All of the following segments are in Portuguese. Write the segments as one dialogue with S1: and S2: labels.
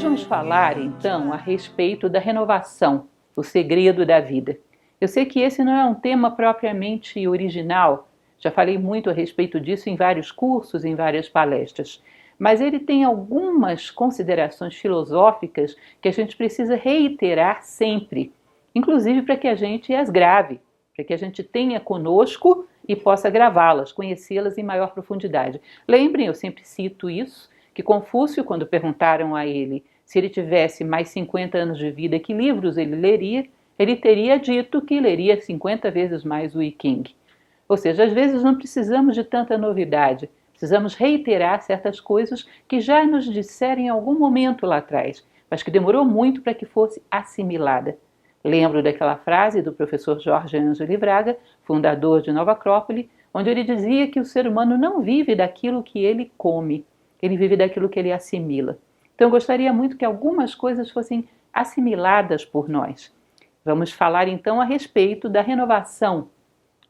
S1: Vamos falar então a respeito da renovação, o segredo da vida. Eu sei que esse não é um tema propriamente original, já falei muito a respeito disso em vários cursos, em várias palestras, mas ele tem algumas considerações filosóficas que a gente precisa reiterar sempre, inclusive para que a gente as grave, para que a gente tenha conosco e possa gravá-las, conhecê-las em maior profundidade. Lembrem, eu sempre cito isso, que Confúcio, quando perguntaram a ele se ele tivesse mais 50 anos de vida, que livros ele leria, ele teria dito que leria 50 vezes mais o I Ching. Ou seja, às vezes não precisamos de tanta novidade, precisamos reiterar certas coisas que já nos disseram em algum momento lá atrás, mas que demorou muito para que fosse assimilada. Lembro daquela frase do professor Jorge Ângelo Braga, fundador de Nova Acrópole, onde ele dizia que o ser humano não vive daquilo que ele come, ele vive daquilo que ele assimila. Então eu gostaria muito que algumas coisas fossem assimiladas por nós. Vamos falar então a respeito da renovação,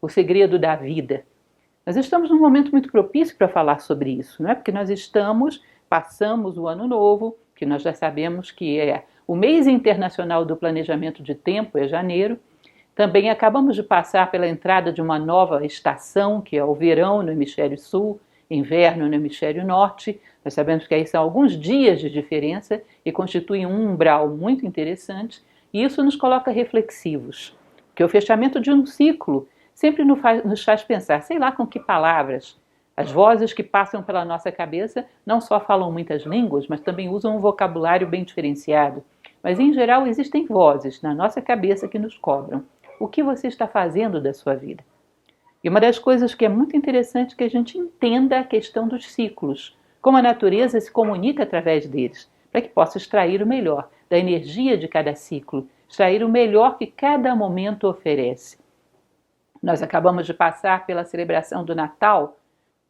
S1: o segredo da vida. Nós estamos num momento muito propício para falar sobre isso, não é? Porque nós passamos o ano novo, que nós já sabemos que é o mês internacional do planejamento de tempo, é janeiro. Também acabamos de passar pela entrada de uma nova estação, que é o verão no hemisfério sul, inverno no hemisfério norte. Nós sabemos que aí são alguns dias de diferença e constituem um umbral muito interessante, e isso nos coloca reflexivos, porque o fechamento de um ciclo sempre nos faz pensar, sei lá com que palavras. As vozes que passam pela nossa cabeça não só falam muitas línguas, mas também usam um vocabulário bem diferenciado. Mas, em geral, existem vozes na nossa cabeça que nos cobram. O que você está fazendo da sua vida? E uma das coisas que é muito interessante é que a gente entenda a questão dos ciclos, como a natureza se comunica através deles, para que possa extrair o melhor da energia de cada ciclo, extrair o melhor que cada momento oferece. Nós acabamos de passar pela celebração do Natal,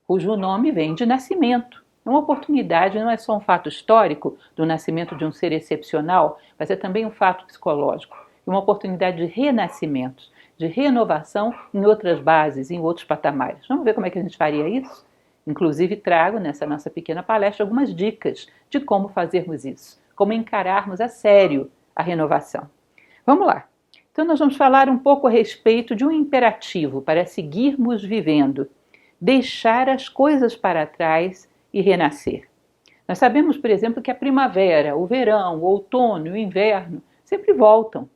S1: cujo nome vem de nascimento. É uma oportunidade, não é só um fato histórico do nascimento de um ser excepcional, mas é também um fato psicológico, uma oportunidade de renascimento, de renovação em outras bases, em outros patamares. Vamos ver como é que a gente faria isso? Inclusive trago nessa nossa pequena palestra algumas dicas de como fazermos isso, como encararmos a sério a renovação. Vamos lá. Então nós vamos falar um pouco a respeito de um imperativo para seguirmos vivendo, deixar as coisas para trás e renascer. Nós sabemos, por exemplo, que a primavera, o verão, o outono e o inverno sempre voltam.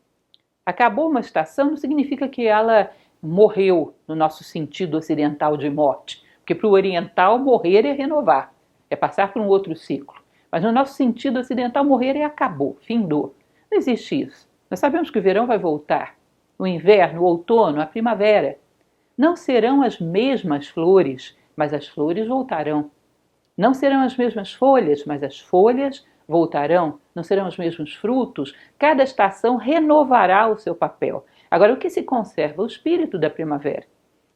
S1: Acabou uma estação não significa que ela morreu no nosso sentido ocidental de morte, porque para o oriental morrer é renovar, é passar por um outro ciclo. Mas no nosso sentido ocidental morrer é acabou, findou. Não existe isso. Nós sabemos que o verão vai voltar, o inverno, o outono, a primavera. Não serão as mesmas flores, mas as flores voltarão. Não serão as mesmas folhas, mas as folhas voltarão. Não serão os mesmos frutos. Cada estação renovará o seu papel. Agora, o que se conserva? O espírito da primavera.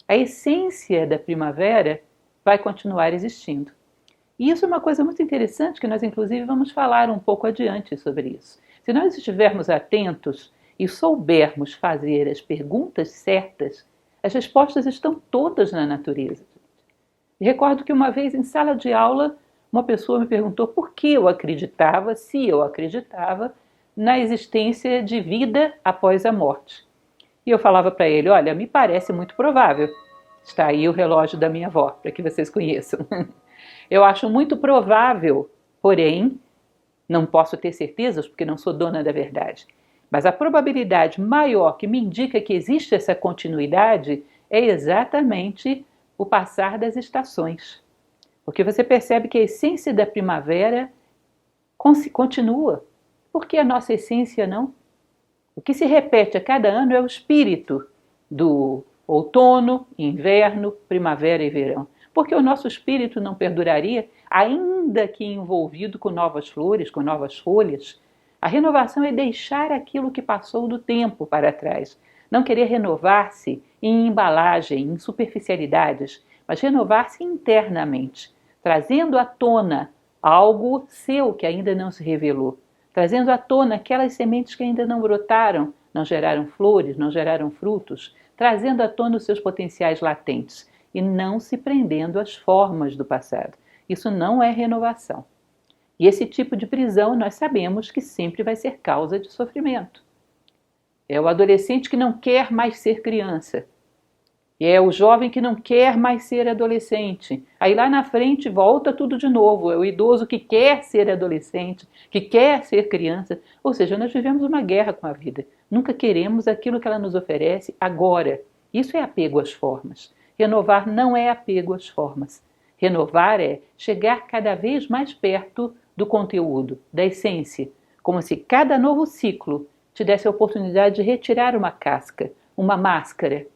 S1: A essência da primavera vai continuar existindo. E isso é uma coisa muito interessante que nós, inclusive, vamos falar um pouco adiante sobre isso. Se nós estivermos atentos e soubermos fazer as perguntas certas, as respostas estão todas na natureza. E recordo que uma vez em sala de aula, uma pessoa me perguntou por que eu acreditava, se eu acreditava, na existência de vida após a morte. E eu falava para ele, olha, me parece muito provável. Está aí o relógio da minha avó, para que vocês conheçam. Eu acho muito provável, porém, não posso ter certezas porque não sou dona da verdade. Mas a probabilidade maior que me indica que existe essa continuidade é exatamente o passar das estações. Porque você percebe que a essência da primavera continua. Por que a nossa essência não? O que se repete a cada ano é o espírito do outono, inverno, primavera e verão. Porque o nosso espírito não perduraria, ainda que envolvido com novas flores, com novas folhas. A renovação é deixar aquilo que passou do tempo para trás. Não querer renovar-se em embalagem, em superficialidades, mas renovar-se internamente, trazendo à tona algo seu que ainda não se revelou, trazendo à tona aquelas sementes que ainda não brotaram, não geraram flores, não geraram frutos, trazendo à tona os seus potenciais latentes e não se prendendo às formas do passado. Isso não é renovação. E esse tipo de prisão nós sabemos que sempre vai ser causa de sofrimento. É o adolescente que não quer mais ser criança. É o jovem que não quer mais ser adolescente. Aí lá na frente volta tudo de novo. É o idoso que quer ser adolescente, que quer ser criança. Ou seja, nós vivemos uma guerra com a vida. Nunca queremos aquilo que ela nos oferece agora. Isso é apego às formas. Renovar não é apego às formas. Renovar é chegar cada vez mais perto do conteúdo, da essência. Como se cada novo ciclo te desse a oportunidade de retirar uma casca, uma máscara,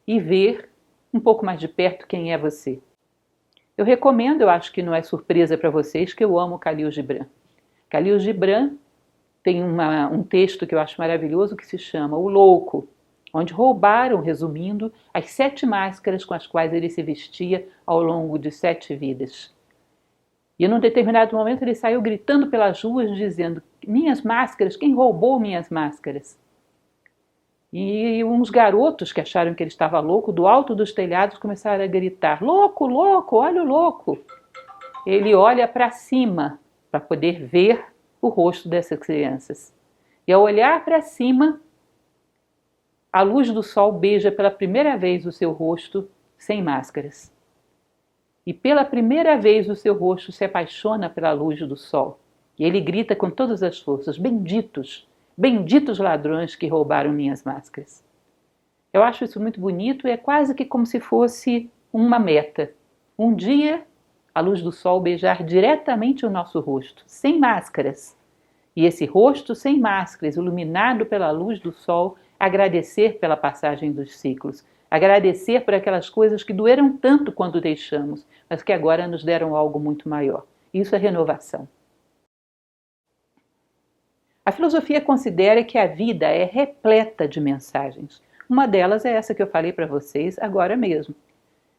S1: e ver um pouco mais de perto quem é você. Eu recomendo, eu acho que não é surpresa para vocês, que eu amo Khalil Gibran. Khalil Gibran tem um texto que eu acho maravilhoso que se chama O Louco, onde roubaram, resumindo, as 7 máscaras com as quais ele se vestia ao longo de 7 vidas. E num determinado momento ele saiu gritando pelas ruas dizendo: minhas máscaras, quem roubou minhas máscaras? E uns garotos que acharam que ele estava louco, do alto dos telhados, começaram a gritar: louco, louco, olha o louco. Ele olha para cima para poder ver o rosto dessas crianças. E ao olhar para cima, a luz do sol beija pela primeira vez o seu rosto sem máscaras. E pela primeira vez o seu rosto se apaixona pela luz do sol. E ele grita com todas as forças: benditos! Benditos ladrões que roubaram minhas máscaras. Eu acho isso muito bonito e é quase que como se fosse uma meta. Um dia, a luz do sol beijar diretamente o nosso rosto, sem máscaras. E esse rosto sem máscaras, iluminado pela luz do sol, agradecer pela passagem dos ciclos. Agradecer por aquelas coisas que doeram tanto quando deixamos, mas que agora nos deram algo muito maior. Isso é renovação. A filosofia considera que a vida é repleta de mensagens. Uma delas é essa que eu falei para vocês agora mesmo.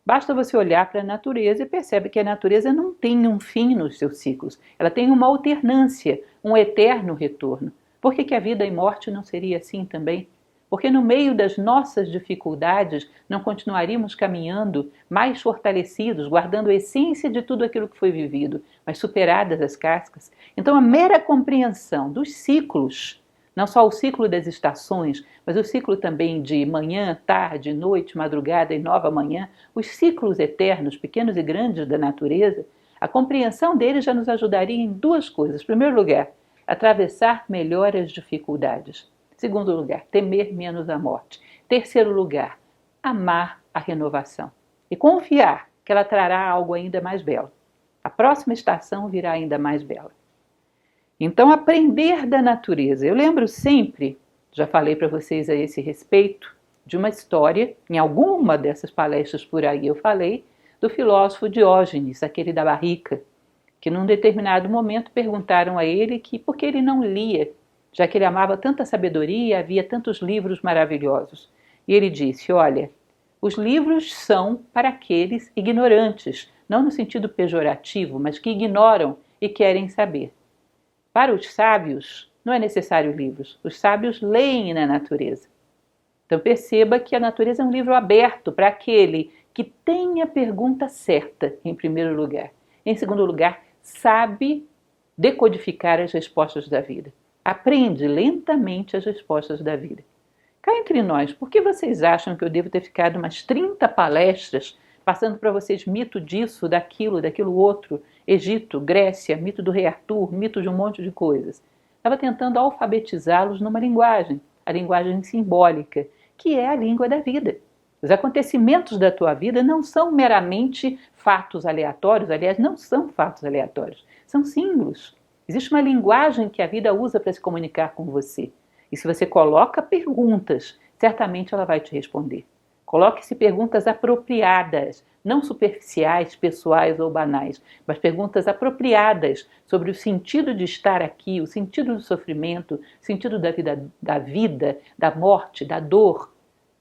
S1: Basta você olhar para a natureza e percebe que a natureza não tem um fim nos seus ciclos. Ela tem uma alternância, um eterno retorno. Por que a vida e morte não seria assim também? Porque no meio das nossas dificuldades não continuaríamos caminhando mais fortalecidos, guardando a essência de tudo aquilo que foi vivido, mas superadas as cascas? Então a mera compreensão dos ciclos, não só o ciclo das estações, mas o ciclo também de manhã, tarde, noite, madrugada e nova manhã, os ciclos eternos, pequenos e grandes da natureza, a compreensão deles já nos ajudaria em 2 coisas. Em primeiro lugar, atravessar melhor as dificuldades. Segundo lugar, temer menos a morte. Terceiro lugar, amar a renovação e confiar que ela trará algo ainda mais belo. A próxima estação virá ainda mais bela. Então, aprender da natureza. Eu lembro sempre, já falei para vocês a esse respeito, de uma história, em alguma dessas palestras por aí eu falei, do filósofo Diógenes, aquele da barrica, que num determinado momento perguntaram a ele que por que ele não lia, já que ele amava tanta sabedoria e havia tantos livros maravilhosos. E ele disse: olha, os livros são para aqueles ignorantes, não no sentido pejorativo, mas que ignoram e querem saber. Para os sábios, não é necessário livros. Os sábios leem na natureza. Então perceba que a natureza é um livro aberto para aquele que tem a pergunta certa, em primeiro lugar. Em segundo lugar, sabe decodificar as respostas da vida. Aprende lentamente as respostas da vida. Cá entre nós, por que vocês acham que eu devo ter ficado umas 30 palestras passando para vocês mito disso, daquilo outro, Egito, Grécia, mito do rei Arthur, mito de um monte de coisas? Estava tentando alfabetizá-los numa linguagem, a linguagem simbólica, que é a língua da vida. Os acontecimentos da tua vida não são meramente fatos aleatórios, aliás, não são fatos aleatórios, são símbolos. Existe uma linguagem que a vida usa para se comunicar com você. E se você coloca perguntas, certamente ela vai te responder. Coloque-se perguntas apropriadas, não superficiais, pessoais ou banais, mas perguntas apropriadas sobre o sentido de estar aqui, o sentido do sofrimento, o sentido da vida, da morte, da dor,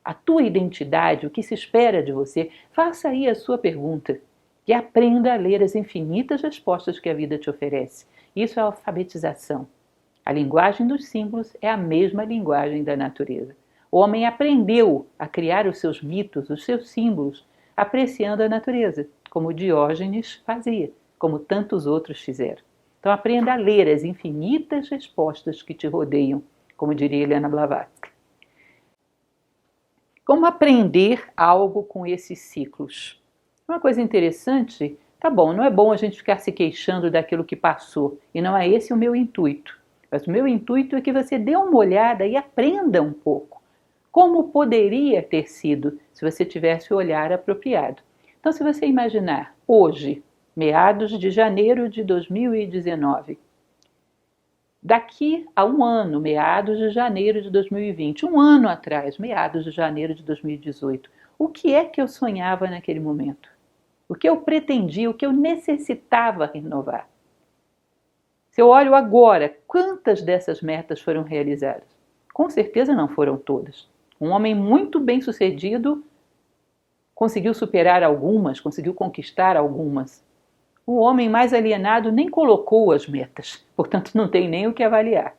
S1: a tua identidade, o que se espera de você. Faça aí a sua pergunta e aprenda a ler as infinitas respostas que a vida te oferece. Isso é alfabetização. A linguagem dos símbolos é a mesma linguagem da natureza. O homem aprendeu a criar os seus mitos, os seus símbolos, apreciando a natureza, como Diógenes fazia, como tantos outros fizeram. Então aprenda a ler as infinitas respostas que te rodeiam, como diria Helena Blavatsky. Como aprender algo com esses ciclos? Uma coisa interessante, tá bom, não é bom a gente ficar se queixando daquilo que passou, e não é esse o meu intuito. Mas o meu intuito é que você dê uma olhada e aprenda um pouco. Como poderia ter sido se você tivesse o olhar apropriado? Então, se você imaginar hoje, meados de janeiro de 2019, daqui a um ano, meados de janeiro de 2020, um ano atrás, meados de janeiro de 2018, o que é que eu sonhava naquele momento? O que eu pretendia, o que eu necessitava renovar? Se eu olho agora, quantas dessas metas foram realizadas? Com certeza não foram todas. Um homem muito bem-sucedido conseguiu superar algumas, conseguiu conquistar algumas. O homem mais alienado nem colocou as metas, portanto não tem nem o que avaliar.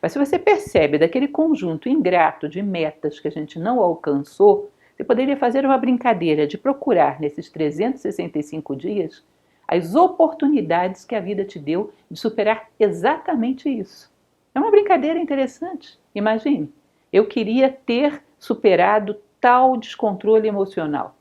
S1: Mas se você percebe daquele conjunto ingrato de metas que a gente não alcançou, você poderia fazer uma brincadeira de procurar nesses 365 dias as oportunidades que a vida te deu de superar exatamente isso. É uma brincadeira interessante. Imagine, eu queria ter superado tal descontrole emocional.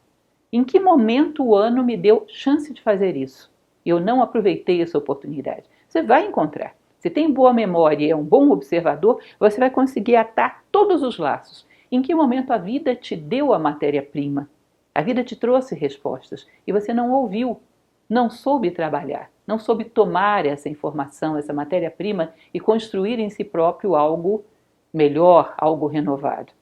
S1: Em que momento o ano me deu chance de fazer isso? Eu não aproveitei essa oportunidade. Você vai encontrar. Se tem boa memória e é um bom observador, você vai conseguir atar todos os laços. Em que momento a vida te deu a matéria-prima? A vida te trouxe respostas e você não ouviu, não soube trabalhar, não soube tomar essa informação, essa matéria-prima e construir em si próprio algo melhor, algo renovado.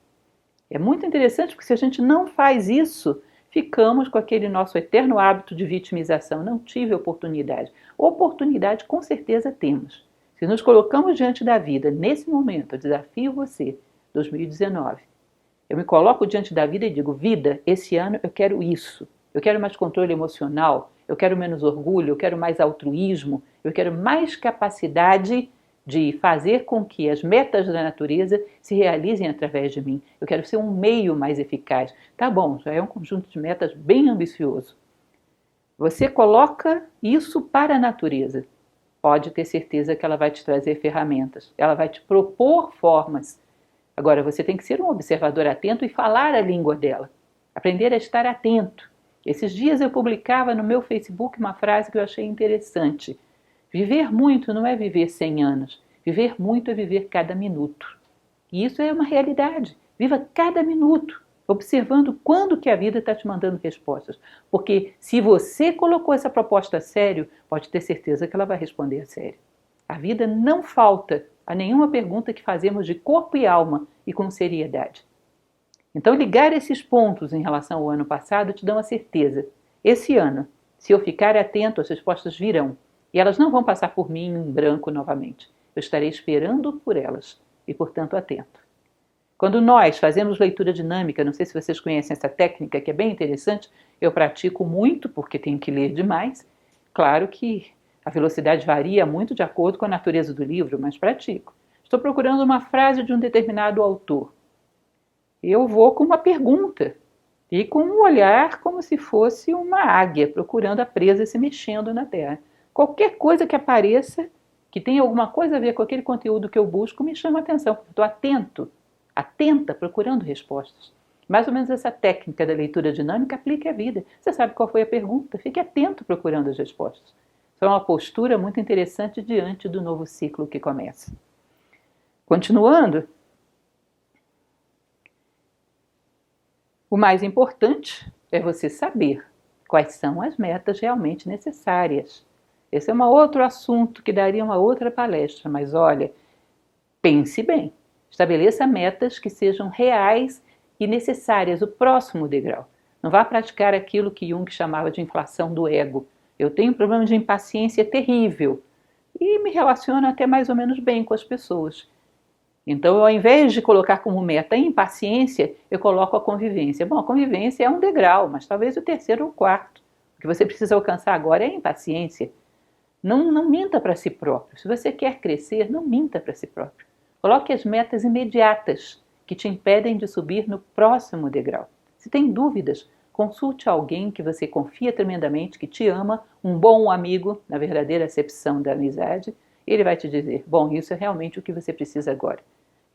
S1: É muito interessante porque se a gente não faz isso, ficamos com aquele nosso eterno hábito de vitimização. Não tive oportunidade. Oportunidade com certeza temos. Se nos colocamos diante da vida, nesse momento, eu desafio você, 2019, eu me coloco diante da vida e digo, vida, esse ano eu quero isso. Eu quero mais controle emocional, eu quero menos orgulho, eu quero mais altruísmo, eu quero mais capacidade de fazer com que as metas da natureza se realizem através de mim. Eu quero ser um meio mais eficaz. Tá bom, já é um conjunto de metas bem ambicioso. Você coloca isso para a natureza. Pode ter certeza que ela vai te trazer ferramentas, ela vai te propor formas. Agora, você tem que ser um observador atento e falar a língua dela. Aprender a estar atento. Esses dias eu publicava no meu Facebook uma frase que eu achei interessante. Viver muito não é viver 100 anos. Viver muito é viver cada minuto. E isso é uma realidade. Viva cada minuto, observando quando que a vida está te mandando respostas. Porque se você colocou essa proposta a sério, pode ter certeza que ela vai responder a sério. A vida não falta a nenhuma pergunta que fazemos de corpo e alma e com seriedade. Então, ligar esses pontos em relação ao ano passado te dão a certeza. Esse ano, se eu ficar atento, as respostas virão. E elas não vão passar por mim em branco novamente. Eu estarei esperando por elas e, portanto, atento. Quando nós fazemos leitura dinâmica, não sei se vocês conhecem essa técnica que é bem interessante, eu pratico muito porque tenho que ler demais. Claro que a velocidade varia muito de acordo com a natureza do livro, mas pratico. Estou procurando uma frase de um determinado autor. Eu vou com uma pergunta e com um olhar como se fosse uma águia procurando a presa se mexendo na terra. Qualquer coisa que apareça, que tenha alguma coisa a ver com aquele conteúdo que eu busco, me chama a atenção. Estou atenta, procurando respostas. Mais ou menos essa técnica da leitura dinâmica aplique à vida. Você sabe qual foi a pergunta? Fique atento procurando as respostas. Isso é uma postura muito interessante diante do novo ciclo que começa. Continuando, o mais importante é você saber quais são as metas realmente necessárias. Esse é um outro assunto que daria uma outra palestra, mas olha, pense bem. Estabeleça metas que sejam reais e necessárias, o próximo degrau. Não vá praticar aquilo que Jung chamava de inflação do ego. Eu tenho um problema de impaciência terrível e me relaciono até mais ou menos bem com as pessoas. Então, ao invés de colocar como meta a impaciência, eu coloco a convivência. Bom, a convivência é um degrau, mas talvez o terceiro ou o quarto. O que você precisa alcançar agora é a impaciência. Não minta para si próprio. Se você quer crescer, não minta para si próprio. Coloque as metas imediatas que te impedem de subir no próximo degrau. Se tem dúvidas, Consulte alguém que você confia tremendamente, que te ama, um bom amigo, na verdadeira acepção da amizade. Ele vai te dizer, bom, isso é realmente o que você precisa agora.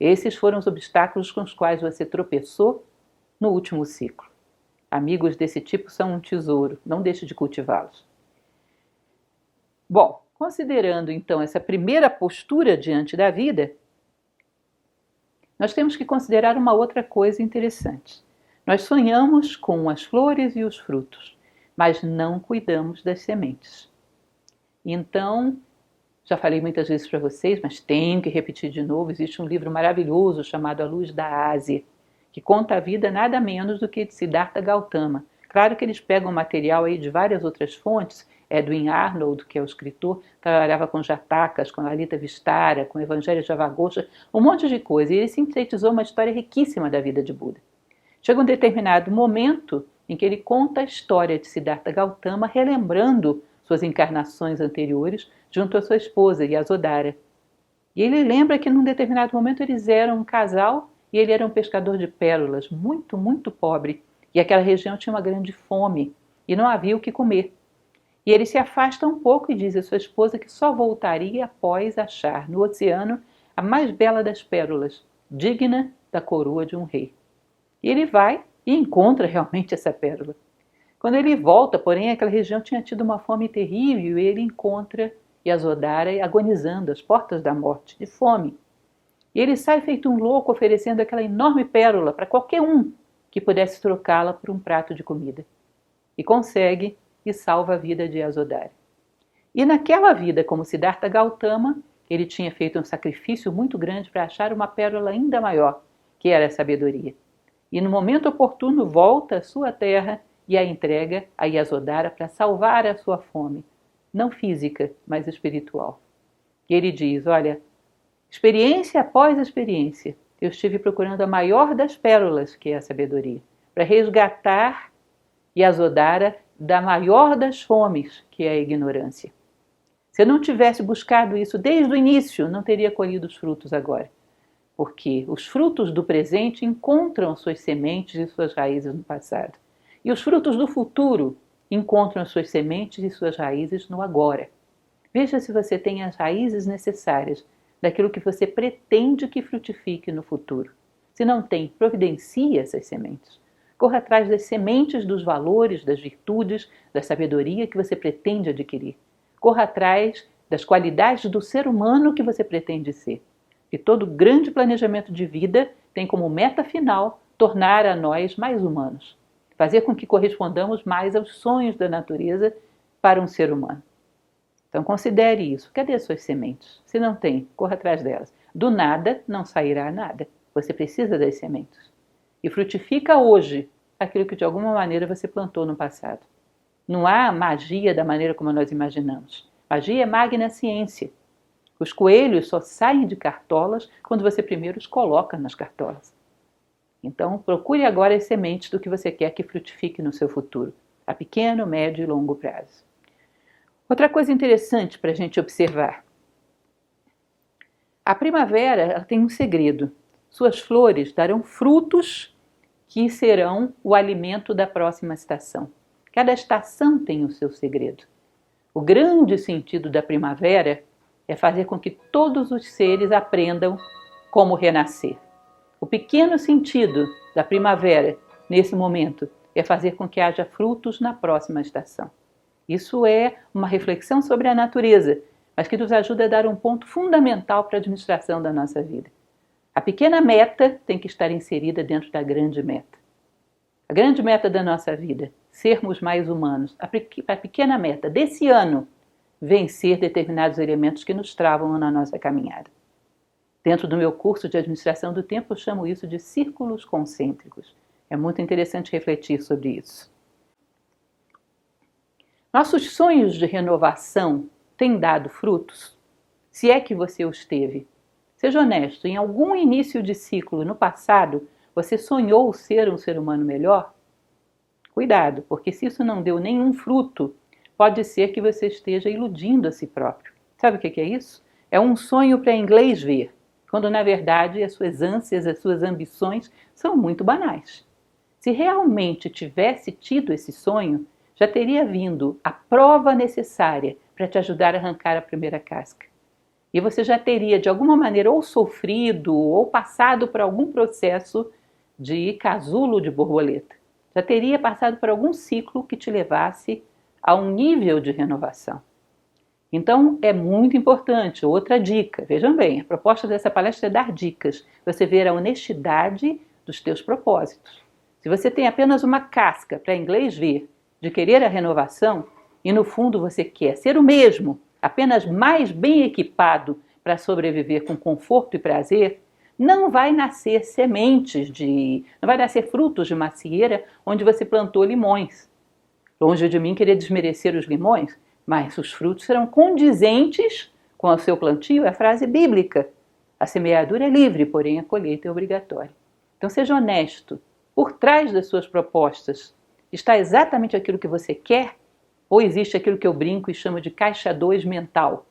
S1: Esses foram os obstáculos com os quais você tropeçou no último ciclo. Amigos desse tipo são um tesouro, não deixe de cultivá-los. Bom, considerando então essa primeira postura diante da vida, nós temos que considerar uma outra coisa interessante. Nós sonhamos com as flores e os frutos, mas não cuidamos das sementes. Então, já falei muitas vezes para vocês, mas tenho que repetir de novo, existe um livro maravilhoso chamado A Luz da Ásia, que conta a vida nada menos do que de Siddhartha Gautama. Claro que eles pegam material aí de várias outras fontes. Edwin Arnold, que é o escritor, trabalhava com Jatakas, com Lalita Vistara, com o Evangelho de Javagosha, um monte de coisa. E ele sintetizou uma história riquíssima da vida de Buda. Chega um determinado momento em que ele conta a história de Siddhartha Gautama, relembrando suas encarnações anteriores junto à sua esposa, Yasodhara. E ele lembra que num determinado momento eles eram um casal e ele era um pescador de pérolas, muito, muito pobre. E aquela região tinha uma grande fome e não havia o que comer. E ele se afasta um pouco e diz à sua esposa que só voltaria após achar no oceano a mais bela das pérolas, digna da coroa de um rei. E ele vai e encontra realmente essa pérola. Quando ele volta, porém, aquela região tinha tido uma fome terrível e ele encontra Yasodhara agonizando às portas da morte, de fome. E ele sai feito um louco oferecendo aquela enorme pérola para qualquer um que pudesse trocá-la por um prato de comida. E consegue e salva a vida de Yasodhara. E naquela vida, como Siddhartha Gautama, ele tinha feito um sacrifício muito grande para achar uma pérola ainda maior, que era a sabedoria. E no momento oportuno volta à sua terra e a entrega a Yasodhara para salvar a sua fome, não física, mas espiritual. E ele diz, olha, experiência após experiência, eu estive procurando a maior das pérolas, que é a sabedoria, para resgatar Yasodhara da maior das fomes, que é a ignorância. Se eu não tivesse buscado isso desde o início, não teria colhido os frutos agora. Porque os frutos do presente encontram suas sementes e suas raízes no passado. E os frutos do futuro encontram suas sementes e suas raízes no agora. Veja se você tem as raízes necessárias daquilo que você pretende que frutifique no futuro. Se não tem, providencie essas sementes. Corra atrás das sementes dos valores, das virtudes, da sabedoria que você pretende adquirir. Corra atrás das qualidades do ser humano que você pretende ser. E todo grande planejamento de vida tem como meta final tornar a nós mais humanos. Fazer com que correspondamos mais aos sonhos da natureza para um ser humano. Então considere isso. Cadê as suas sementes? Se não tem, corra atrás delas. Do nada não sairá nada. Você precisa das sementes. E frutifica hoje aquilo que de alguma maneira você plantou no passado. Não há magia da maneira como nós imaginamos. Magia é magna ciência. Os coelhos só saem de cartolas quando você primeiro os coloca nas cartolas. Então, procure agora as sementes do que você quer que frutifique no seu futuro, a pequeno, médio e longo prazo. Outra coisa interessante para a gente observar. A primavera ela tem um segredo. Suas flores darão frutos que serão o alimento da próxima estação. Cada estação tem o seu segredo. O grande sentido da primavera é fazer com que todos os seres aprendam como renascer. O pequeno sentido da primavera, nesse momento, é fazer com que haja frutos na próxima estação. Isso é uma reflexão sobre a natureza, mas que nos ajuda a dar um ponto fundamental para a administração da nossa vida. A pequena meta tem que estar inserida dentro da grande meta. A grande meta da nossa vida, sermos mais humanos. A pequena meta desse ano, vencer determinados elementos que nos travam na nossa caminhada. Dentro do meu curso de administração do tempo, eu chamo isso de círculos concêntricos. É muito interessante refletir sobre isso. Nossos sonhos de renovação têm dado frutos? Se é que você os teve. Seja honesto, em algum início de ciclo no passado, você sonhou ser um ser humano melhor? Cuidado, porque se isso não deu nenhum fruto, pode ser que você esteja iludindo a si próprio. Sabe o que é isso? É um sonho para inglês ver, quando na verdade as suas ânsias, as suas ambições são muito banais. Se realmente tivesse tido esse sonho, já teria vindo a prova necessária para te ajudar a arrancar a primeira casca. E você já teria, de alguma maneira, ou sofrido ou passado por algum processo de casulo de borboleta. Já teria passado por algum ciclo que te levasse a um nível de renovação. Então, é muito importante. Outra dica, vejam bem, a proposta dessa palestra é dar dicas. Você ver a honestidade dos teus propósitos. Se você tem apenas uma casca para inglês ver de querer a renovação e no fundo você quer ser o mesmo, apenas mais bem equipado para sobreviver com conforto e prazer, não vai nascer não vai nascer frutos de macieira onde você plantou limões. Longe de mim querer desmerecer os limões, mas os frutos serão condizentes com o seu plantio, é a frase bíblica. A semeadura é livre, porém a colheita é obrigatória. Então seja honesto. Por trás das suas propostas está exatamente aquilo que você quer? Ou existe aquilo que eu brinco e chamo de caixa 2 mental?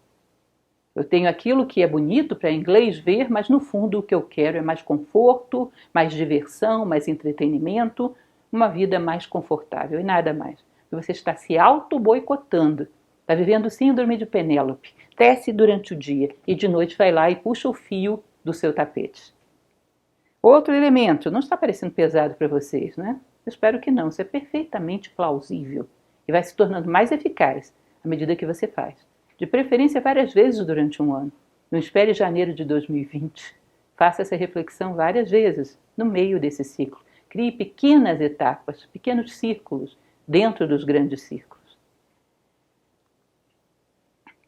S1: Eu tenho aquilo que é bonito para inglês ver, mas no fundo o que eu quero é mais conforto, mais diversão, mais entretenimento, uma vida mais confortável e nada mais. Você está se auto-boicotando, está vivendo síndrome de Penélope, tece durante o dia e de noite vai lá e puxa o fio do seu tapete. Outro elemento, não está parecendo pesado para vocês, né? Eu espero que não, isso é perfeitamente plausível e vai se tornando mais eficaz à medida que você faz. De preferência várias vezes durante um ano. Não espere janeiro de 2020. Faça essa reflexão várias vezes no meio desse ciclo. Crie pequenas etapas, pequenos círculos dentro dos grandes círculos.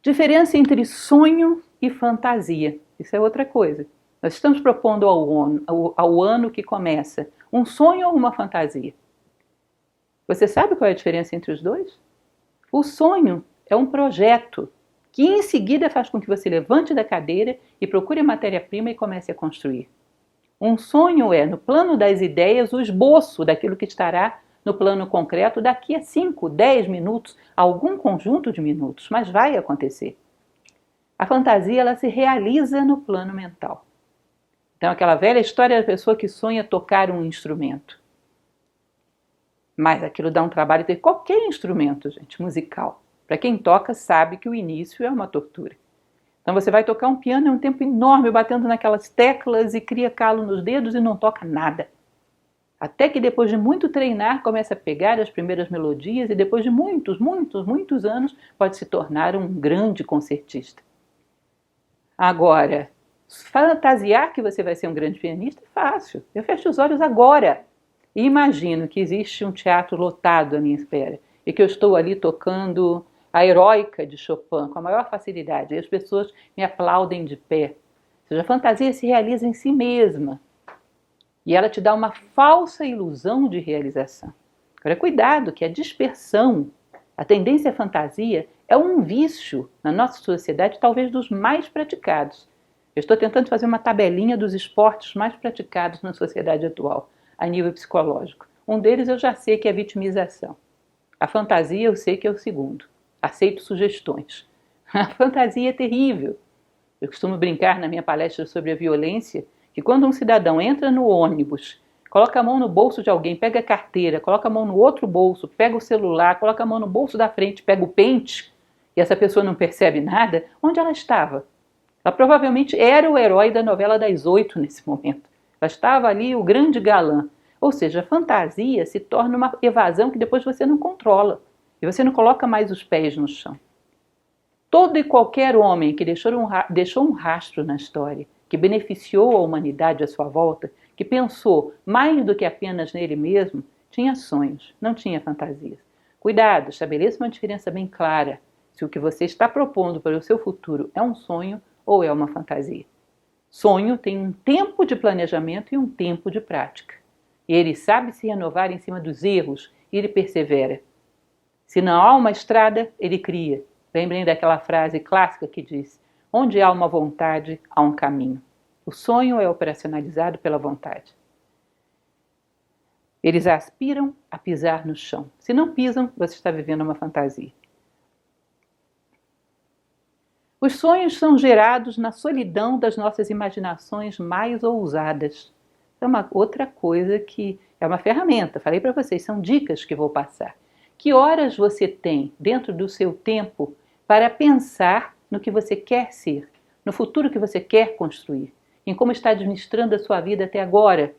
S1: Diferença entre sonho e fantasia. Isso é outra coisa. Nós estamos propondo ao ano que começa um sonho ou uma fantasia. Você sabe qual é a diferença entre os dois? O sonho é um projeto que em seguida faz com que você levante da cadeira e procure matéria-prima e comece a construir. Um sonho é, no plano das ideias, o esboço daquilo que estará no plano concreto daqui a 5, 10 minutos, algum conjunto de minutos, mas vai acontecer. A fantasia ela se realiza no plano mental. Então, aquela velha história da pessoa que sonha tocar um instrumento. Mas aquilo dá um trabalho ter qualquer instrumento, gente, musical. Para quem toca sabe que o início é uma tortura. Então você vai tocar um piano em um tempo enorme, batendo naquelas teclas e cria calo nos dedos e não toca nada. Até que depois de muito treinar, começa a pegar as primeiras melodias e depois de muitos anos pode se tornar um grande concertista. Agora, fantasiar que você vai ser um grande pianista é fácil. Eu fecho os olhos agora e imagino que existe um teatro lotado à minha espera e que eu estou ali tocando a Heróica de Chopin com a maior facilidade e as pessoas me aplaudem de pé. Ou seja, a fantasia se realiza em si mesma e ela te dá uma falsa ilusão de realização. Agora, cuidado que a dispersão, a tendência à fantasia é um vício na nossa sociedade, talvez dos mais praticados. Eu estou tentando fazer uma tabelinha dos esportes mais praticados na sociedade atual, a nível psicológico. Um deles eu já sei que é a vitimização. A fantasia eu sei que é o segundo. Aceito sugestões. A fantasia é terrível. Eu costumo brincar na minha palestra sobre a violência que quando um cidadão entra no ônibus, coloca a mão no bolso de alguém, pega a carteira, coloca a mão no outro bolso, pega o celular, coloca a mão no bolso da frente, pega o pente, e essa pessoa não percebe nada, onde ela estava? Ela provavelmente era o herói da novela das 8 nesse momento. Ela estava ali, o grande galã. Ou seja, a fantasia se torna uma evasão que depois você não controla. E você não coloca mais os pés no chão. Todo e qualquer homem que deixou um rastro na história, que beneficiou a humanidade à sua volta, que pensou mais do que apenas nele mesmo, tinha sonhos, não tinha fantasias. Cuidado, estabeleça uma diferença bem clara se o que você está propondo para o seu futuro é um sonho ou é uma fantasia. Sonho tem um tempo de planejamento e um tempo de prática. E ele sabe se renovar em cima dos erros e ele persevera. Se não há uma estrada, ele cria. Lembrem daquela frase clássica que diz: onde há uma vontade, há um caminho. O sonho é operacionalizado pela vontade. Eles aspiram a pisar no chão. Se não pisam, você está vivendo uma fantasia. Os sonhos são gerados na solidão das nossas imaginações mais ousadas. É uma outra coisa que É uma ferramenta, falei para vocês, são dicas que vou passar. Que horas você tem dentro do seu tempo para pensar no que você quer ser, no futuro que você quer construir, em como está administrando a sua vida até agora?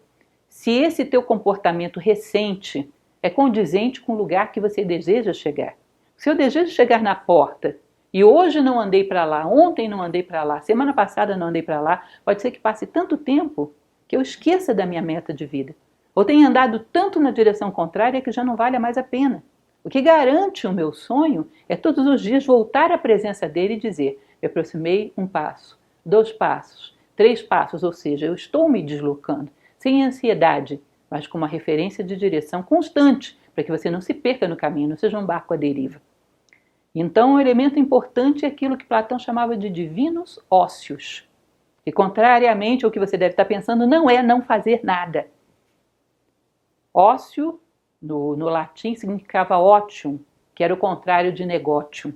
S1: Se esse teu comportamento recente é condizente com o lugar que você deseja chegar. Se eu desejo chegar na porta e hoje não andei para lá, ontem não andei para lá, semana passada não andei para lá, pode ser que passe tanto tempo que eu esqueça da minha meta de vida. Ou tenha andado tanto na direção contrária que já não vale mais a pena. O que garante o meu sonho é todos os dias voltar à presença dele e dizer: me aproximei 1 passo, 2 passos, 3 passos, ou seja, eu estou me deslocando, sem ansiedade, mas com uma referência de direção constante, para que você não se perca no caminho, não seja um barco à deriva. Então, um elemento importante é aquilo que Platão chamava de divinos ócios. E contrariamente ao que você deve estar pensando, não é não fazer nada. Ócio, no latim, significava otium, que era o contrário de negotium.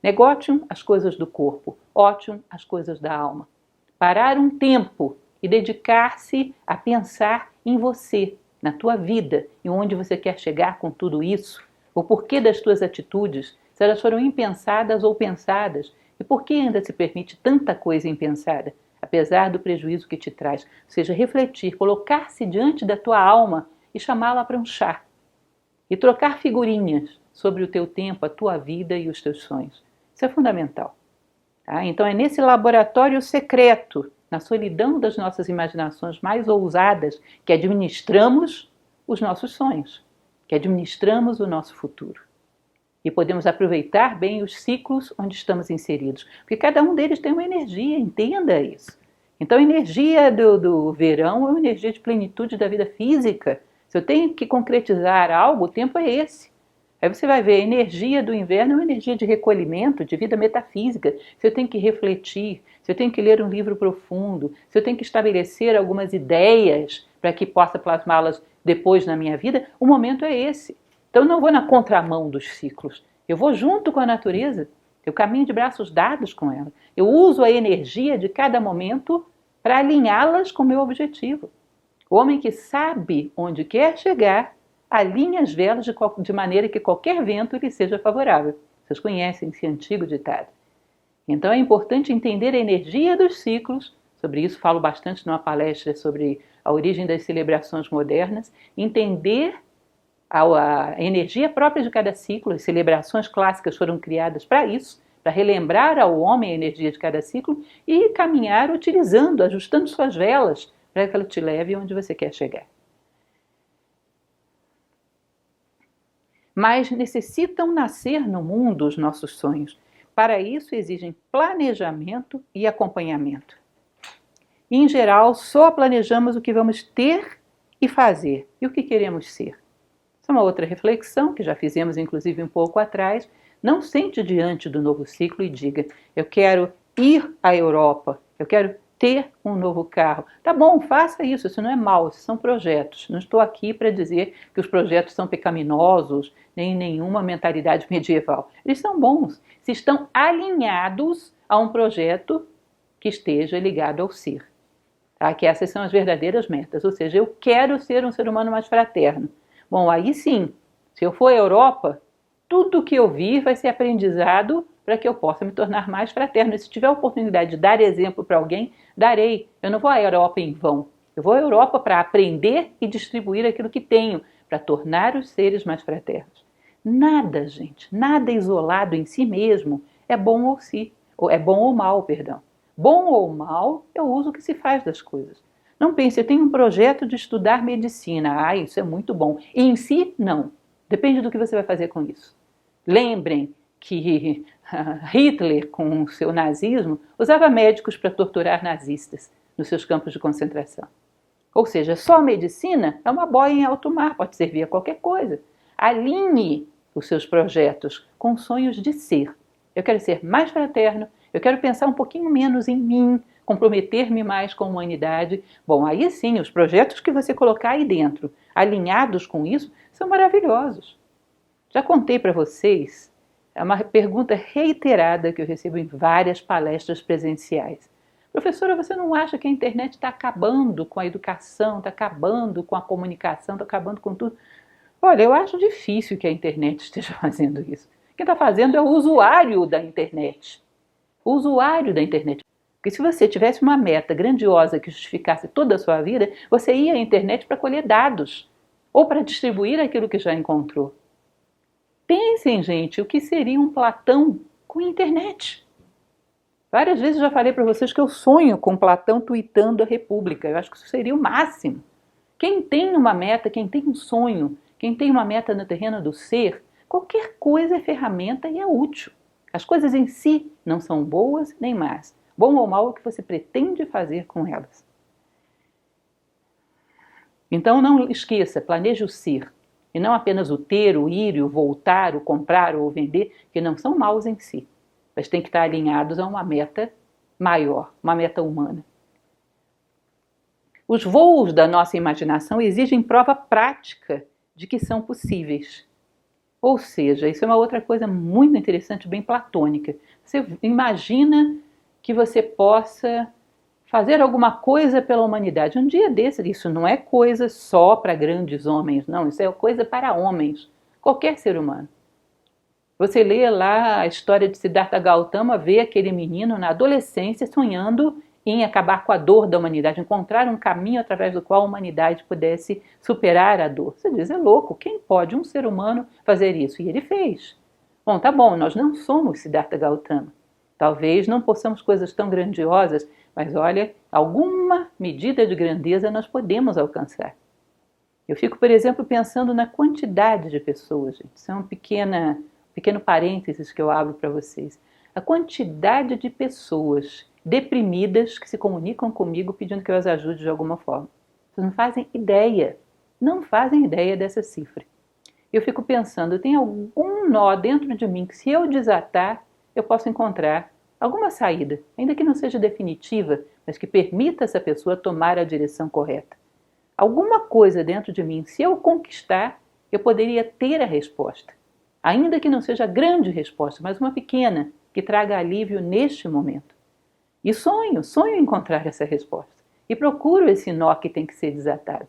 S1: Negotium, as coisas do corpo. Otium, as coisas da alma. Parar um tempo e dedicar-se a pensar em você, na tua vida, e onde você quer chegar com tudo isso, o porquê das tuas atitudes, se elas foram impensadas ou pensadas, e por que ainda se permite tanta coisa impensada, apesar do prejuízo que te traz. Ou seja, refletir, colocar-se diante da tua alma e chamá-la para um chá. E trocar figurinhas sobre o teu tempo, a tua vida e os teus sonhos. Isso é fundamental. Tá? Então é nesse laboratório secreto, na solidão das nossas imaginações mais ousadas, que administramos os nossos sonhos, que administramos o nosso futuro. E podemos aproveitar bem os ciclos onde estamos inseridos, porque cada um deles tem uma energia, entenda isso. Então a energia do verão é uma energia de plenitude da vida física. Se eu tenho que concretizar algo, o tempo é esse. Aí você vai ver, a energia do inverno é uma energia de recolhimento, de vida metafísica. Se eu tenho que refletir, se eu tenho que ler um livro profundo, se eu tenho que estabelecer algumas ideias para que possa plasmá-las depois na minha vida, o momento é esse. Então eu não vou na contramão dos ciclos, eu vou junto com a natureza, eu caminho de braços dados com ela. Eu uso a energia de cada momento para alinhá-las com o meu objetivo. O homem que sabe onde quer chegar, alinha as velas de maneira que qualquer vento lhe seja favorável. Vocês conhecem esse antigo ditado. Então é importante entender a energia dos ciclos, sobre isso falo bastante numa palestra sobre a origem das celebrações modernas, entender a energia própria de cada ciclo. As celebrações clássicas foram criadas para isso, para relembrar ao homem a energia de cada ciclo e caminhar utilizando, ajustando suas velas para que ela te leve onde você quer chegar. Mas necessitam nascer no mundo os nossos sonhos. Para isso exigem planejamento e acompanhamento. E, em geral, só planejamos o que vamos ter e fazer e o que queremos ser. Essa é uma outra reflexão que já fizemos, inclusive, um pouco atrás. Não sente diante do novo ciclo e diga: eu quero ir à Europa, eu quero ter um novo carro. Tá bom, faça isso, isso não é mal, isso são projetos. Não estou aqui para dizer que os projetos são pecaminosos, nem nenhuma mentalidade medieval. Eles são bons, se estão alinhados a um projeto que esteja ligado ao ser. Tá? Que essas são as verdadeiras metas, ou seja, eu quero ser um ser humano mais fraterno. Bom, aí sim, se eu for à Europa, tudo que eu vir vai ser aprendizado para que eu possa me tornar mais fraterno. E se tiver a oportunidade de dar exemplo para alguém, darei. Eu não vou à Europa em vão. Eu vou à Europa para aprender e distribuir aquilo que tenho, para tornar os seres mais fraternos. Nada, gente, nada isolado em si mesmo é bom é bom ou mal, perdão. Bom ou mal é o uso que se faz das coisas. Não pense, eu tenho um projeto de estudar medicina. Ah, isso é muito bom. E em si, não. Depende do que você vai fazer com isso. Lembrem que Hitler, com o seu nazismo, usava médicos para torturar nazistas nos seus campos de concentração. Ou seja, só a medicina é uma boia em alto mar, pode servir a qualquer coisa. Alinhe os seus projetos com sonhos de ser. Eu quero ser mais fraterno, eu quero pensar um pouquinho menos em mim, comprometer-me mais com a humanidade. Bom, aí sim, os projetos que você colocar aí dentro, alinhados com isso, são maravilhosos. Já contei para vocês, é uma pergunta reiterada que eu recebo em várias palestras presenciais. Professora, você não acha que a internet está acabando com a educação, está acabando com a comunicação, está acabando com tudo? Olha, eu acho difícil que a internet esteja fazendo isso. Quem está fazendo é o usuário da internet. O usuário da internet. Porque se você tivesse uma meta grandiosa que justificasse toda a sua vida, você ia à internet para colher dados ou para distribuir aquilo que já encontrou. Pensem, gente, o que seria um Platão com internet? Várias vezes eu já falei para vocês que eu sonho com Platão tweetando a República. Eu acho que isso seria o máximo. Quem tem uma meta, quem tem um sonho, quem tem uma meta no terreno do ser, qualquer coisa é ferramenta e é útil. As coisas em si não são boas nem más. Bom ou mal é o que você pretende fazer com elas. Então não esqueça, planeje o ser. E não apenas o ter, o ir, o voltar, o comprar ou o vender, que não são maus em si. Mas tem que estar alinhados a uma meta maior, uma meta humana. Os voos da nossa imaginação exigem prova prática de que são possíveis. Ou seja, isso é uma outra coisa muito interessante, bem platônica. Você imagina que você possa fazer alguma coisa pela humanidade. Um dia desse, isso não é coisa só para grandes homens, não. Isso é coisa para homens, qualquer ser humano. Você lê lá a história de Siddhartha Gautama, vê aquele menino na adolescência sonhando em acabar com a dor da humanidade, encontrar um caminho através do qual a humanidade pudesse superar a dor. Você diz, é louco, quem pode um ser humano fazer isso? E ele fez. Bom, tá bom, nós não somos Siddhartha Gautama. Talvez não possamos coisas tão grandiosas, mas olha, alguma medida de grandeza nós podemos alcançar. Eu fico, por exemplo, pensando na quantidade de pessoas, gente. Isso é um pequeno parênteses que eu abro para vocês. A quantidade de pessoas deprimidas que se comunicam comigo pedindo que eu as ajude de alguma forma. Vocês não fazem ideia dessa cifra. Eu fico pensando, tem algum nó dentro de mim que se eu desatar, eu posso encontrar alguma saída, ainda que não seja definitiva, mas que permita essa pessoa tomar a direção correta. Alguma coisa dentro de mim, se eu conquistar, eu poderia ter a resposta. Ainda que não seja a grande resposta, mas uma pequena, que traga alívio neste momento. E sonho em encontrar essa resposta. E procuro esse nó que tem que ser desatado.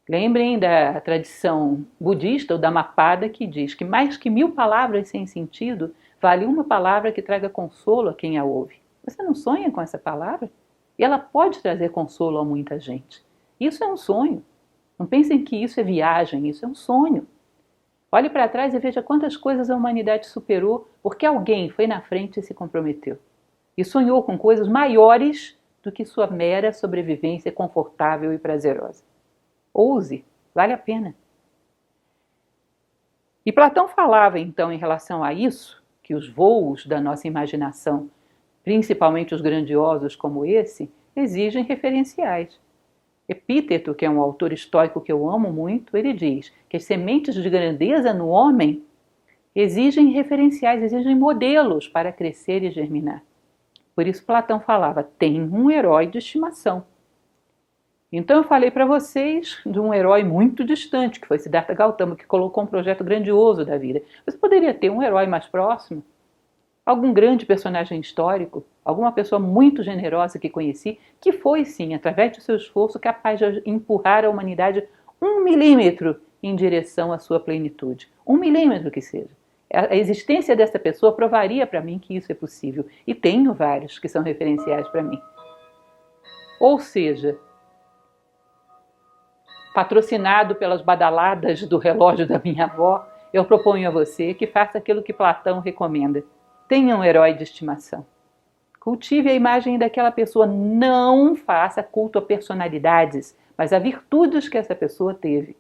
S1: Lembrem da tradição budista, o Dhammapada, que diz que mais que 1000 palavras sem sentido, vale uma palavra que traga consolo a quem a ouve. Você não sonha com essa palavra? E ela pode trazer consolo a muita gente. Isso é um sonho. Não pensem que isso é viagem, isso é um sonho. Olhe para trás e veja quantas coisas a humanidade superou porque alguém foi na frente e se comprometeu. E sonhou com coisas maiores do que sua mera sobrevivência confortável e prazerosa. Ouse, vale a pena. E Platão falava então em relação a isso, que os voos da nossa imaginação, principalmente os grandiosos como esse, exigem referenciais. Epíteto, que é um autor estoico que eu amo muito, ele diz que as sementes de grandeza no homem exigem referenciais, exigem modelos para crescer e germinar. Por isso Platão falava, tem um herói de estimação. Então eu falei para vocês de um herói muito distante, que foi Siddhartha Gautama, que colocou um projeto grandioso da vida. Você poderia ter um herói mais próximo? Algum grande personagem histórico? Alguma pessoa muito generosa que conheci, que foi sim, através do seu esforço, capaz de empurrar a humanidade 1 milímetro em direção à sua plenitude. 1 milímetro que seja. A existência dessa pessoa provaria para mim que isso é possível. E tenho vários que são referenciais para mim. Ou seja, patrocinado pelas badaladas do relógio da minha avó, eu proponho a você que faça aquilo que Platão recomenda. Tenha um herói de estimação. Cultive a imagem daquela pessoa. Não faça culto a personalidades, mas a virtudes que essa pessoa teve.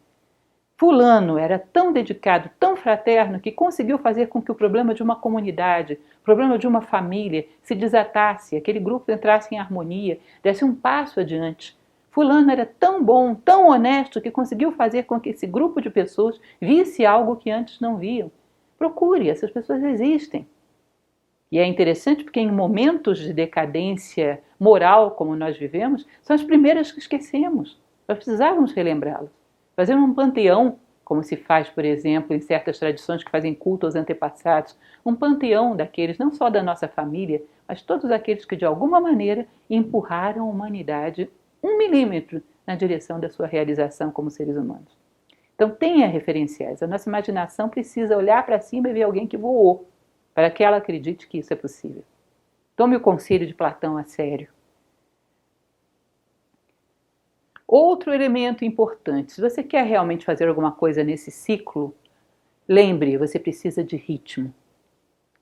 S1: Fulano era tão dedicado, tão fraterno, que conseguiu fazer com que o problema de uma comunidade, o problema de uma família se desatasse, aquele grupo entrasse em harmonia, desse um passo adiante. Fulano era tão bom, tão honesto, que conseguiu fazer com que esse grupo de pessoas visse algo que antes não viam. Procure, essas pessoas existem. E é interessante porque em momentos de decadência moral como nós vivemos, são as primeiras que esquecemos. Nós precisávamos relembrá-las. Fazer um panteão como se faz, por exemplo, em certas tradições que fazem culto aos antepassados, um panteão daqueles, não só da nossa família, mas todos aqueles que de alguma maneira empurraram a humanidade 1 milímetro na direção da sua realização como seres humanos. Então tenha referenciais. A nossa imaginação precisa olhar para cima e ver alguém que voou, para que ela acredite que isso é possível. Tome o conselho de Platão a sério. Outro elemento importante, se você quer realmente fazer alguma coisa nesse ciclo, lembre, você precisa de ritmo.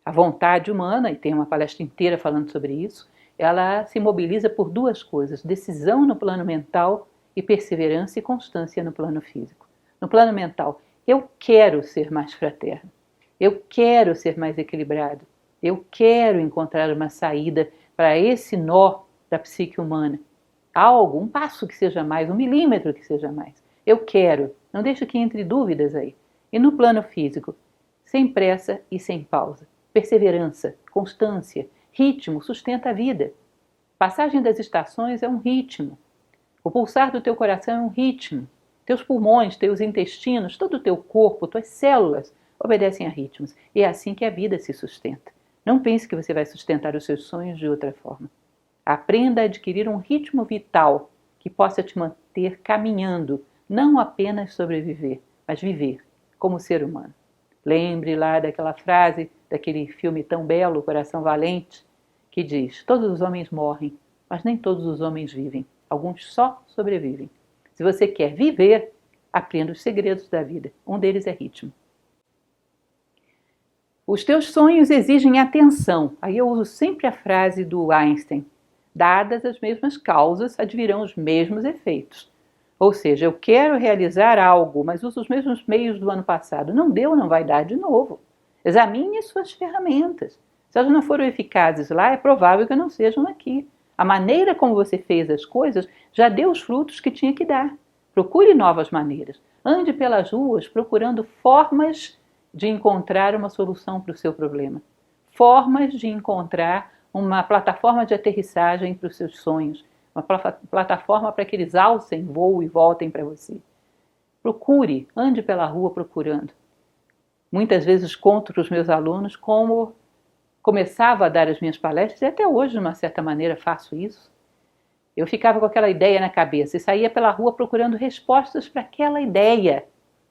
S1: A vontade humana, e tem uma palestra inteira falando sobre isso, ela se mobiliza por 2 coisas, decisão no plano mental e perseverança e constância no plano físico. No plano mental, eu quero ser mais fraterno, eu quero ser mais equilibrado, eu quero encontrar uma saída para esse nó da psique humana. Algo, um passo que seja mais, 1 milímetro que seja mais. Eu quero, não deixe que entre dúvidas aí. E no plano físico, sem pressa e sem pausa. Perseverança, constância, ritmo sustenta a vida. Passagem das estações é um ritmo. O pulsar do teu coração é um ritmo. Teus pulmões, teus intestinos, todo o teu corpo, tuas células obedecem a ritmos. E é assim que a vida se sustenta. Não pense que você vai sustentar os seus sonhos de outra forma. Aprenda a adquirir um ritmo vital que possa te manter caminhando, não apenas sobreviver, mas viver como ser humano. Lembre lá daquela frase, daquele filme tão belo, Coração Valente, que diz: todos os homens morrem, mas nem todos os homens vivem. Alguns só sobrevivem. Se você quer viver, aprenda os segredos da vida. Um deles é ritmo. Os teus sonhos exigem atenção. Aí eu uso sempre a frase do Einstein: dadas as mesmas causas, advirão os mesmos efeitos. Ou seja, eu quero realizar algo, mas uso os mesmos meios do ano passado. Não deu, não vai dar de novo. Examine as suas ferramentas. Se elas não foram eficazes lá, é provável que não sejam aqui. A maneira como você fez as coisas já deu os frutos que tinha que dar. Procure novas maneiras. Ande pelas ruas procurando formas de encontrar uma solução para o seu problema. Formas de encontrar uma plataforma de aterrissagem para os seus sonhos. Uma plataforma para que eles alcem, voem e voltem para você. Procure, ande pela rua procurando. Muitas vezes conto para os meus alunos como começava a dar as minhas palestras, e até hoje, de uma certa maneira, faço isso. Eu ficava com aquela ideia na cabeça e saía pela rua procurando respostas para aquela ideia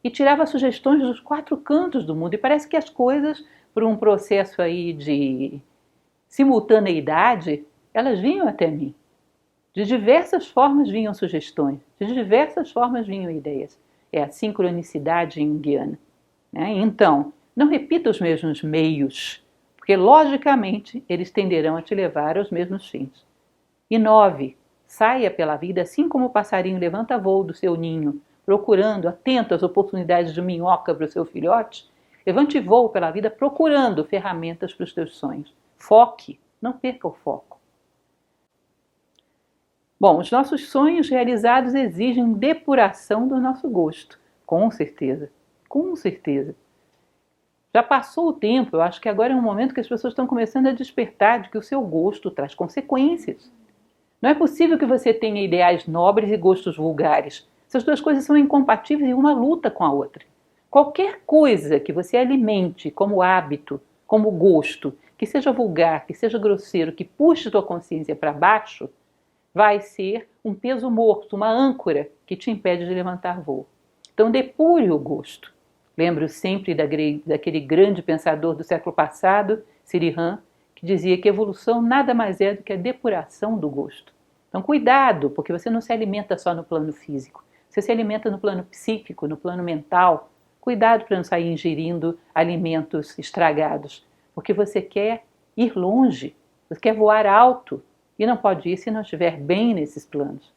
S1: e tirava sugestões dos 4 cantos do mundo. E parece que as coisas, por um processo aí de simultaneidade, elas vinham até mim. De diversas formas vinham sugestões, de diversas formas vinham ideias. É a sincronicidade junguiana. Então, não repita os mesmos meios, porque logicamente eles tenderão a te levar aos mesmos fins. E 9, saia pela vida assim como o passarinho levanta voo do seu ninho, procurando, atento às oportunidades de minhoca para o seu filhote. Levante voo pela vida procurando ferramentas para os teus sonhos. Foque, não perca o foco. Bom, os nossos sonhos realizados exigem depuração do nosso gosto, com certeza, com certeza. Já passou o tempo, eu acho que agora é um momento que as pessoas estão começando a despertar de que o seu gosto traz consequências. Não é possível que você tenha ideais nobres e gostos vulgares. Essas 2 coisas são incompatíveis e uma luta com a outra. Qualquer coisa que você alimente como hábito, como gosto, que seja vulgar, que seja grosseiro, que puxe sua consciência para baixo, vai ser um peso morto, uma âncora que te impede de levantar voo. Então depure o gosto. Lembro sempre daquele grande pensador do século passado, Sirihan, que dizia que evolução nada mais é do que a depuração do gosto. Então cuidado, porque você não se alimenta só no plano físico, você se alimenta no plano psíquico, no plano mental. Cuidado para não sair ingerindo alimentos estragados, porque você quer ir longe, você quer voar alto, e não pode ir se não estiver bem nesses planos.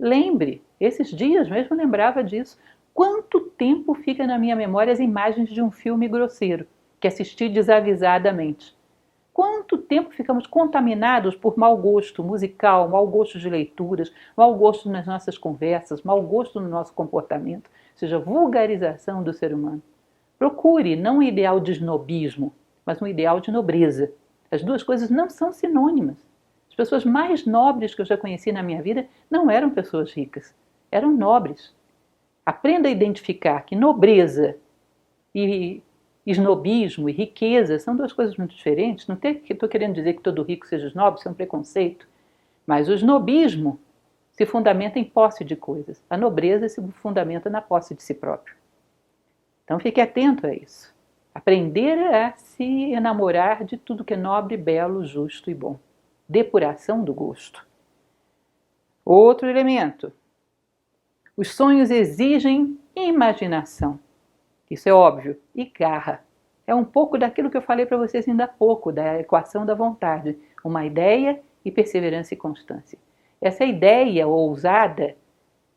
S1: Lembre, esses dias mesmo lembrava disso. Quanto tempo fica na minha memória as imagens de um filme grosseiro, que assisti desavisadamente? Quanto tempo ficamos contaminados por mau gosto musical, mau gosto de leituras, mau gosto nas nossas conversas, mau gosto no nosso comportamento, ou seja, vulgarização do ser humano. Procure não um ideal de snobismo, mas um ideal de nobreza. As 2 coisas não são sinônimas. As pessoas mais nobres que eu já conheci na minha vida não eram pessoas ricas, eram nobres. Aprenda a identificar que nobreza e esnobismo e riqueza são duas coisas muito diferentes. Não estou querendo dizer que todo rico seja snob, isso é um preconceito. Mas o esnobismo se fundamenta em posse de coisas. A nobreza se fundamenta na posse de si próprio. Então fique atento a isso. Aprender a se enamorar de tudo que é nobre, belo, justo e bom. Depuração do gosto. Outro elemento. Os sonhos exigem imaginação. Isso é óbvio. E garra. É um pouco daquilo que eu falei para vocês ainda há pouco, da equação da vontade. Uma ideia e perseverança e constância. Essa ideia ousada,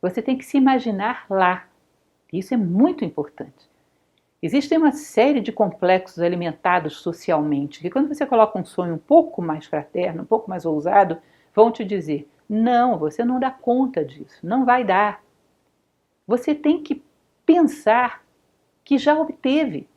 S1: você tem que se imaginar lá. Isso é muito importante. Existem uma série de complexos alimentados socialmente, que quando você coloca um sonho um pouco mais fraterno, um pouco mais ousado, vão te dizer, não, você não dá conta disso, não vai dar. Você tem que pensar que já obteve.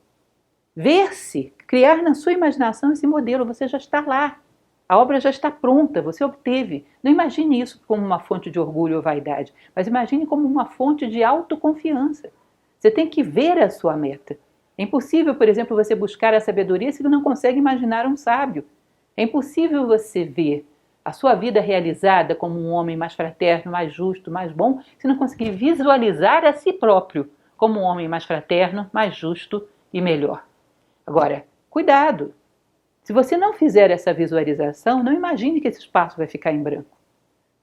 S1: Ver-se, criar na sua imaginação esse modelo, você já está lá. A obra já está pronta, você obteve. Não imagine isso como uma fonte de orgulho ou vaidade, mas imagine como uma fonte de autoconfiança. Você tem que ver a sua meta. É impossível, por exemplo, você buscar a sabedoria se não consegue imaginar um sábio. É impossível você ver a sua vida realizada como um homem mais fraterno, mais justo, mais bom, se não conseguir visualizar a si próprio como um homem mais fraterno, mais justo e melhor. Agora, cuidado! Se você não fizer essa visualização, não imagine que esse espaço vai ficar em branco.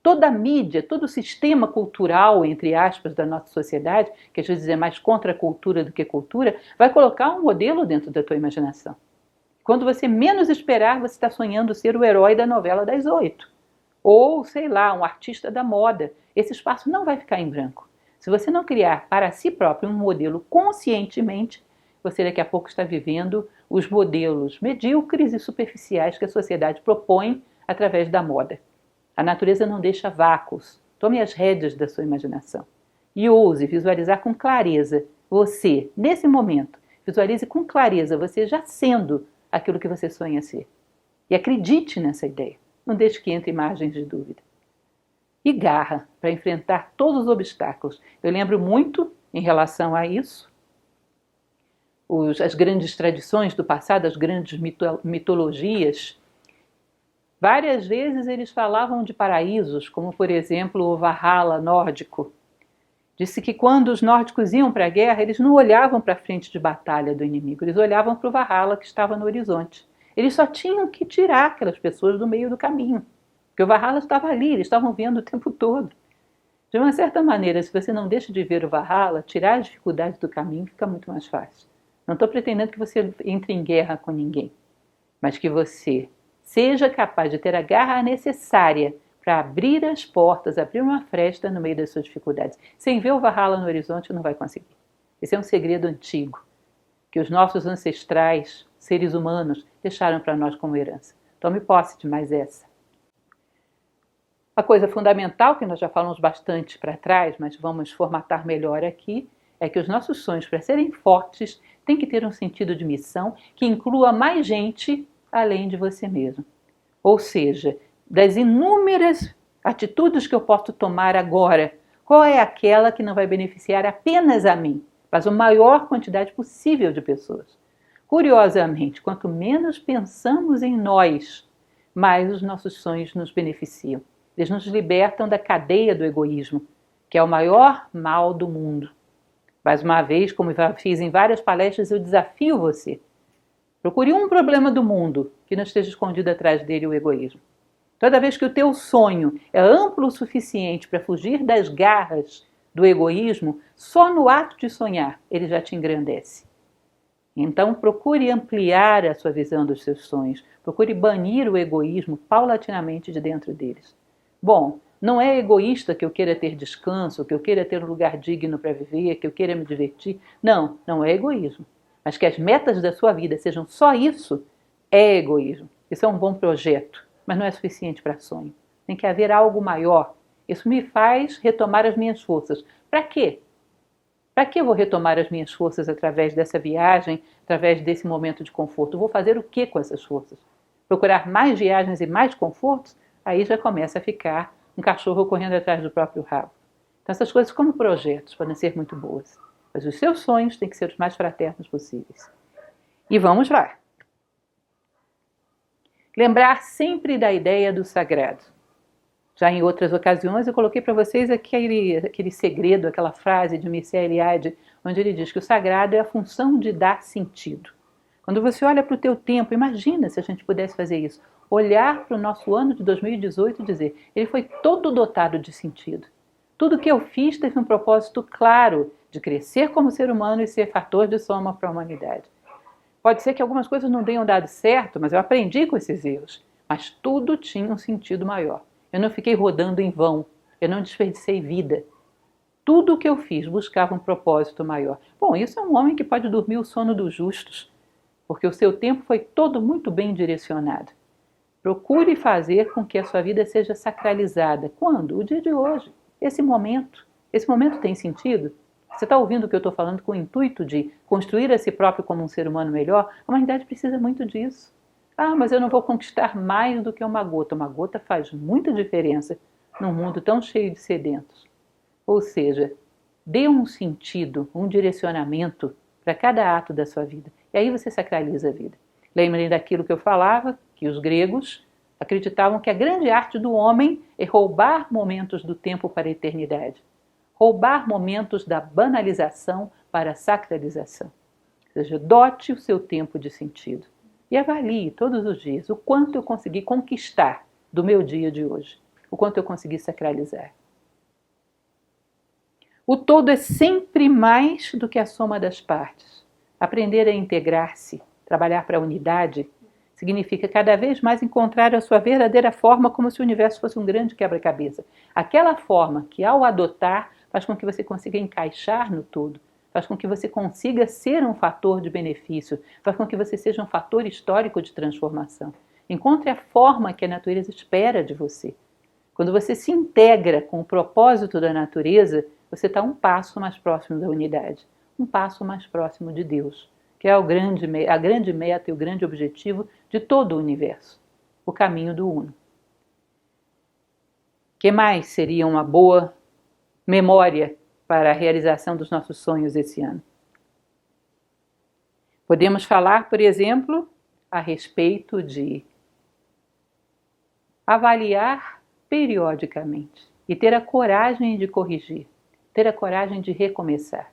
S1: Toda a mídia, todo o sistema cultural, entre aspas, da nossa sociedade, que às vezes é mais contra a cultura do que cultura, vai colocar um modelo dentro da tua imaginação. Quando você menos esperar, você está sonhando ser o herói da novela das 8. Ou, sei lá, um artista da moda. Esse espaço não vai ficar em branco. Se você não criar para si próprio um modelo conscientemente, você daqui a pouco está vivendo os modelos medíocres e superficiais que a sociedade propõe através da moda. A natureza não deixa vácuos. Tome as rédeas da sua imaginação e ouse visualizar com clareza você, nesse momento. Visualize com clareza você já sendo aquilo que você sonha ser. E acredite nessa ideia. Não deixe que entre imagens de dúvida. E garra para enfrentar todos os obstáculos. Eu lembro muito, em relação a isso, as grandes tradições do passado, as grandes mitologias. Várias vezes eles falavam de paraísos, como por exemplo o Valhalla nórdico. Disse que quando os nórdicos iam para a guerra, eles não olhavam para a frente de batalha do inimigo, eles olhavam para o Valhalla que estava no horizonte. Eles só tinham que tirar aquelas pessoas do meio do caminho, porque o Valhalla estava ali, eles estavam vendo o tempo todo. De uma certa maneira, se você não deixa de ver o Valhalla, tirar as dificuldades do caminho fica muito mais fácil. Não estou pretendendo que você entre em guerra com ninguém, mas que você seja capaz de ter a garra necessária para abrir as portas, abrir uma fresta no meio das suas dificuldades. Sem ver o Valhalla no horizonte, não vai conseguir. Esse é um segredo antigo, que os nossos ancestrais, seres humanos, deixaram para nós como herança. Tome posse de mais essa. A coisa fundamental, que nós já falamos bastante para trás, mas vamos formatar melhor aqui, é que os nossos sonhos, para serem fortes, têm que ter um sentido de missão que inclua mais gente além de você mesmo. Ou seja, das inúmeras atitudes que eu posso tomar agora, qual é aquela que não vai beneficiar apenas a mim, mas a maior quantidade possível de pessoas? Curiosamente, quanto menos pensamos em nós, mais os nossos sonhos nos beneficiam. Eles nos libertam da cadeia do egoísmo, que é o maior mal do mundo. Mais uma vez, como eu fiz em várias palestras, eu desafio você. Procure um problema do mundo que não esteja escondido atrás dele o egoísmo. Toda vez que o teu sonho é amplo o suficiente para fugir das garras do egoísmo, só no ato de sonhar ele já te engrandece. Então procure ampliar a sua visão dos seus sonhos. Procure banir o egoísmo paulatinamente de dentro deles. Bom, não é egoísta que eu queira ter descanso, que eu queira ter um lugar digno para viver, que eu queira me divertir. Não, não é egoísmo. Mas que as metas da sua vida sejam só isso, é egoísmo. Isso é um bom projeto, mas não é suficiente para sonho. Tem que haver algo maior. Isso me faz retomar as minhas forças. Para quê? Para que eu vou retomar as minhas forças através dessa viagem, através desse momento de conforto? Eu vou fazer o que com essas forças? Procurar mais viagens e mais confortos? Aí já começa a ficar um cachorro correndo atrás do próprio rabo. Então essas coisas como projetos podem ser muito boas, mas os seus sonhos têm que ser os mais fraternos possíveis. E vamos lá. Lembrar sempre da ideia do sagrado. Já em outras ocasiões eu coloquei para vocês aquele segredo, aquela frase de Mircea Eliade, onde ele diz que o sagrado é a função de dar sentido. Quando você olha para o teu tempo, imagina se a gente pudesse fazer isso. Olhar para o nosso ano de 2018 e dizer, ele foi todo dotado de sentido. Tudo que eu fiz teve um propósito claro de crescer como ser humano e ser fator de soma para a humanidade. Pode ser que algumas coisas não tenham dado certo, mas eu aprendi com esses erros. Mas tudo tinha um sentido maior. Eu não fiquei rodando em vão, eu não desperdicei vida. Tudo o que eu fiz buscava um propósito maior. Bom, isso é um homem que pode dormir o sono dos justos, porque o seu tempo foi todo muito bem direcionado. Procure fazer com que a sua vida seja sacralizada. Quando? O dia de hoje. Esse momento. Esse momento tem sentido? Você está ouvindo o que eu estou falando com o intuito de construir a si próprio como um ser humano melhor? A humanidade precisa muito disso. Ah, mas eu não vou conquistar mais do que uma gota. Uma gota faz muita diferença num mundo tão cheio de sedentos. Ou seja, dê um sentido, um direcionamento para cada ato da sua vida. E aí você sacraliza a vida. Lembrem daquilo que eu falava, que os gregos acreditavam que a grande arte do homem é roubar momentos do tempo para a eternidade. Roubar momentos da banalização para a sacralização. Ou seja, dote o seu tempo de sentido. E avalie todos os dias o quanto eu consegui conquistar do meu dia de hoje. O quanto eu consegui sacralizar. O todo é sempre mais do que a soma das partes. Aprender a integrar-se, trabalhar para a unidade, significa cada vez mais encontrar a sua verdadeira forma como se o universo fosse um grande quebra-cabeça. Aquela forma que, ao adotar, faz com que você consiga encaixar no todo, faz com que você consiga ser um fator de benefício, faz com que você seja um fator histórico de transformação. Encontre a forma que a natureza espera de você. Quando você se integra com o propósito da natureza, você está um passo mais próximo da unidade, um passo mais próximo de Deus, que é a grande meta e o grande objetivo de todo o universo, o caminho do Uno. O que mais seria uma boa memória para a realização dos nossos sonhos esse ano? Podemos falar, por exemplo, a respeito de avaliar periodicamente e ter a coragem de corrigir, ter a coragem de recomeçar.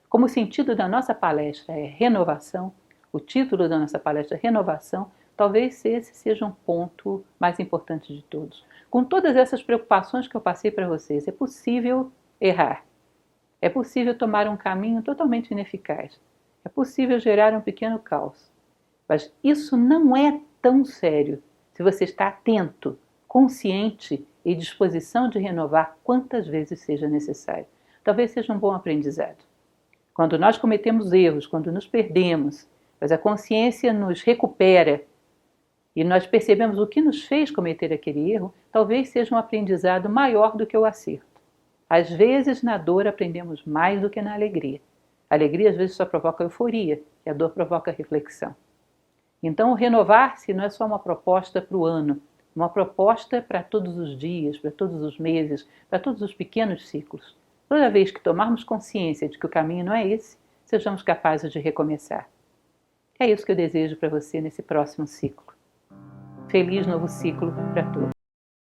S1: Como o sentido da nossa palestra é renovação, o título da nossa palestra é renovação, talvez esse seja um ponto mais importante de todos. Com todas essas preocupações que eu passei para vocês, é possível errar. É possível tomar um caminho totalmente ineficaz. É possível gerar um pequeno caos. Mas isso não é tão sério se você está atento, consciente e disposição de renovar quantas vezes seja necessário. Talvez seja um bom aprendizado. Quando nós cometemos erros, quando nos perdemos, mas a consciência nos recupera e nós percebemos o que nos fez cometer aquele erro, talvez seja um aprendizado maior do que o acerto. Às vezes, na dor, aprendemos mais do que na alegria. A alegria, às vezes, só provoca euforia e a dor provoca reflexão. Então, o renovar-se não é só uma proposta para o ano, uma proposta para todos os dias, para todos os meses, para todos os pequenos ciclos. Toda vez que tomarmos consciência de que o caminho não é esse, sejamos capazes de recomeçar. É isso que eu desejo para você nesse próximo ciclo. Feliz novo ciclo para todos.